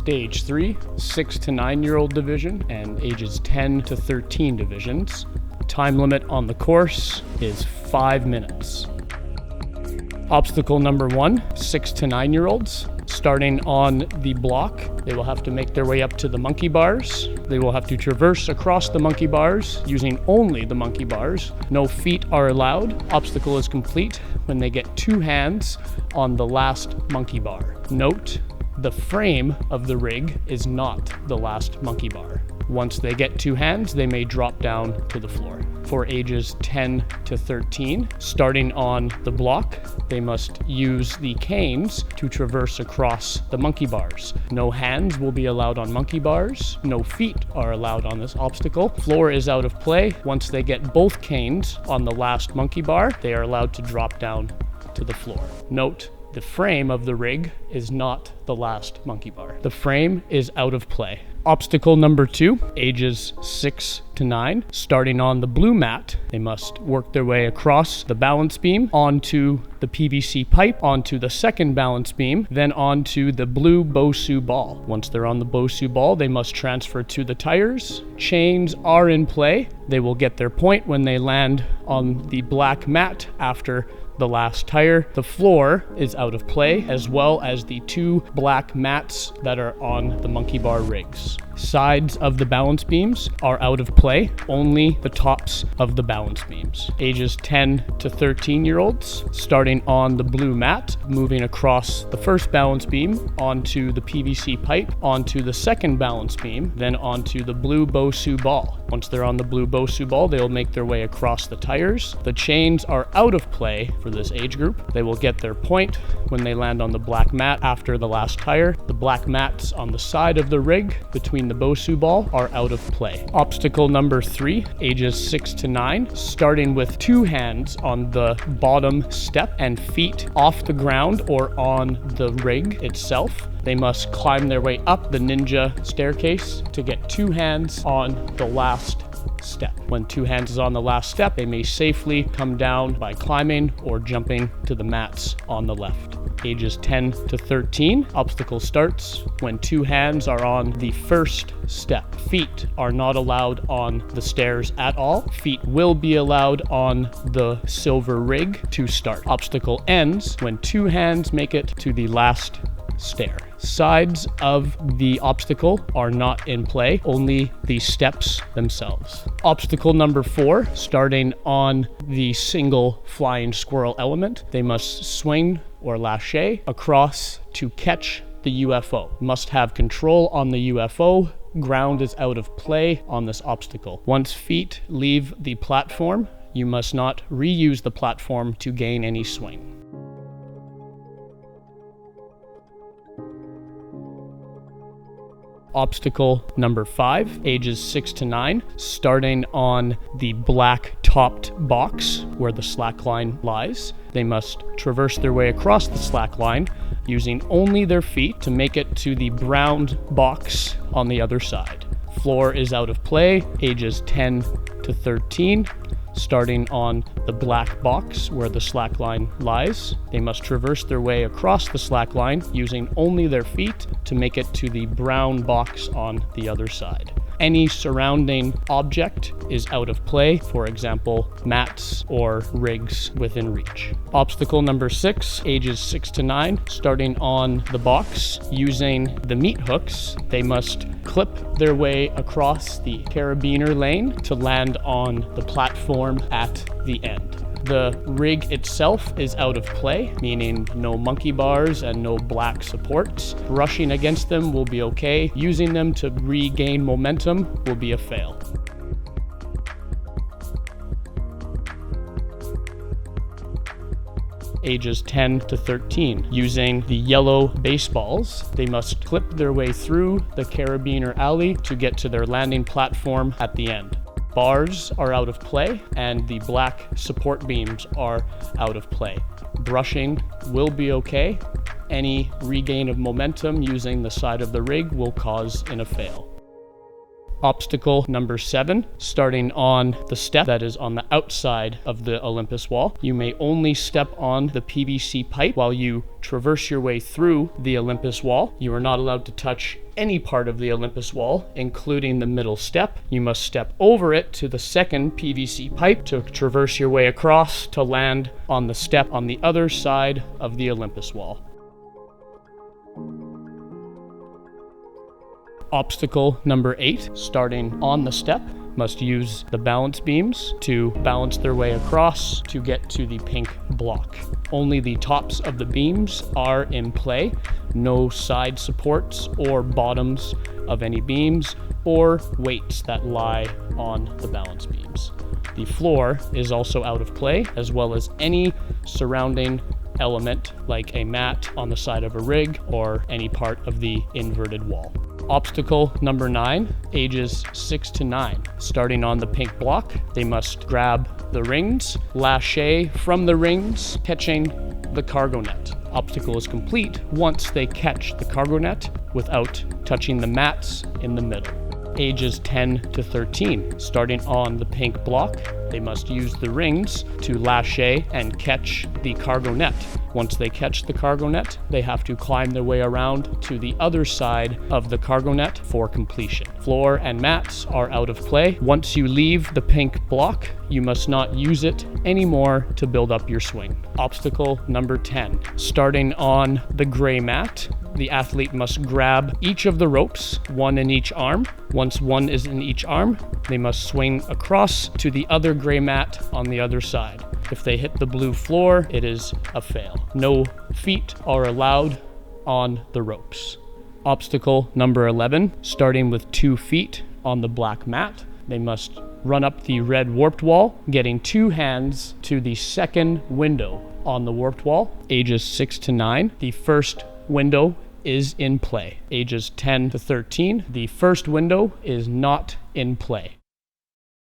Stage 3, 6 to 9-year-old division, and ages 10 to 13 divisions. Time limit on the course is 5 minutes. Obstacle number 1, 6 to 9-year-olds. Starting on the block, they will have to make their way up to the monkey bars. They will have to traverse across the monkey bars using only the monkey bars. No feet are allowed. Obstacle is complete when they get 2 hands on the last monkey bar. Note, the frame of the rig is not the last monkey bar. Once they get 2 hands, they may drop down to the floor. For ages 10 to 13, starting on the block, they must use the canes to traverse across the monkey bars. No hands will be allowed on monkey bars. No feet are allowed on this obstacle. Floor is out of play. Once they get both canes on the last monkey bar, they are allowed to drop down to the floor. Note, the frame of the rig is not the last monkey bar. The frame is out of play. Obstacle number 2, ages 6 to 9. Starting on the blue mat, they must work their way across the balance beam onto the PVC pipe, onto the second balance beam, then onto the blue Bosu ball. Once they're on the Bosu ball, they must transfer to the tires. Chains are in play. They will get their point when they land on the black mat after the last tire. The floor is out of play, as well as the 2 black mats that are on the monkey bar rigs. Sides of the balance beams are out of play, only the tops of the balance beams. Ages 10 to 13-year-olds, starting on the blue mat, moving across the first balance beam onto the PVC pipe, onto the second balance beam, then onto the blue Bosu ball. Once they're on the blue Bosu ball, they will make their way across the tires. The chains are out of play for this age group. They will get their point when they land on the black mat after the last tire. The black mats on the side of the rig between the Bosu ball are out of play. Obstacle number 3, ages 6 to 9, starting with 2 hands on the bottom step and feet off the ground or on the rig itself. They must climb their way up the ninja staircase to get 2 hands on the last step. When 2 hands is on the last step, they may safely come down by climbing or jumping to the mats on the left. Ages 10 to 13, obstacle starts when 2 hands are on the first step. Feet are not allowed on the stairs at all. Feet will be allowed on the silver rig to start. Obstacle ends when 2 hands make it to the last stair. Sides of the obstacle are not in play, only the steps themselves. Obstacle number 4, starting on the single flying squirrel element, they must swing or lache across to catch the UFO. Must have control on the UFO. Ground is out of play on this obstacle. Once feet leave the platform, you must not reuse the platform to gain any swing. Obstacle number 5, ages 6 to 9, starting on the black topped box where the slack line lies. They must traverse their way across the slack line using only their feet to make it to the brown box on the other side. Floor is out of play, ages 10 to 13. Starting on the black box where the slack line lies, they must traverse their way across the slack line using only their feet to make it to the brown box on the other side. Any surrounding object is out of play, for example, mats or rigs within reach. Obstacle number 6, ages 6 to 9, starting on the box using the meat hooks, they must clip their way across the carabiner lane to land on the platform at the end. The rig itself is out of play, meaning no monkey bars and no black supports. Brushing against them will be okay. Using them to regain momentum will be a fail. Ages 10 to 13. Using the yellow baseballs, they must clip their way through the carabiner alley to get to their landing platform at the end. Bars are out of play and the black support beams are out of play. Brushing will be okay. Any regain of momentum using the side of the rig will cause a fail. Obstacle number 7, starting on the step that is on the outside of the Olympus wall. You may only step on the PVC pipe while you traverse your way through the Olympus wall. You are not allowed to touch any part of the Olympus wall, including the middle step. You must step over it to the second PVC pipe to traverse your way across to land on the step on the other side of the Olympus wall. Obstacle number 8, starting on the step, must use the balance beams to balance their way across to get to the pink block. Only the tops of the beams are in play, no side supports or bottoms of any beams or weights that lie on the balance beams. The floor is also out of play, as well as any surrounding element like a mat on the side of a rig or any part of the inverted wall. Obstacle number 9, ages 6 to 9. Starting on the pink block, they must grab the rings, lache from the rings, catching the cargo net. Obstacle is complete once they catch the cargo net without touching the mats in the middle. Ages 10 to 13. Starting on the pink block, they must use the rings to lache and catch the cargo net. Once they catch the cargo net, they have to climb their way around to the other side of the cargo net for completion. Floor and mats are out of play. Once you leave the pink block, you must not use it anymore to build up your swing. Obstacle number 10. Starting on the gray mat, the athlete must grab each of the ropes, one in each arm. Once one is in each arm, they must swing across to the other gray mat on the other side. If they hit the blue floor, it is a fail. No feet are allowed on the ropes. Obstacle number 11, starting with 2 feet on the black mat, they must run up the red warped wall, getting 2 hands to the second window on the warped wall. Ages 6 to 9, the first window is in play. Ages 10 to 13, the first window is not in play.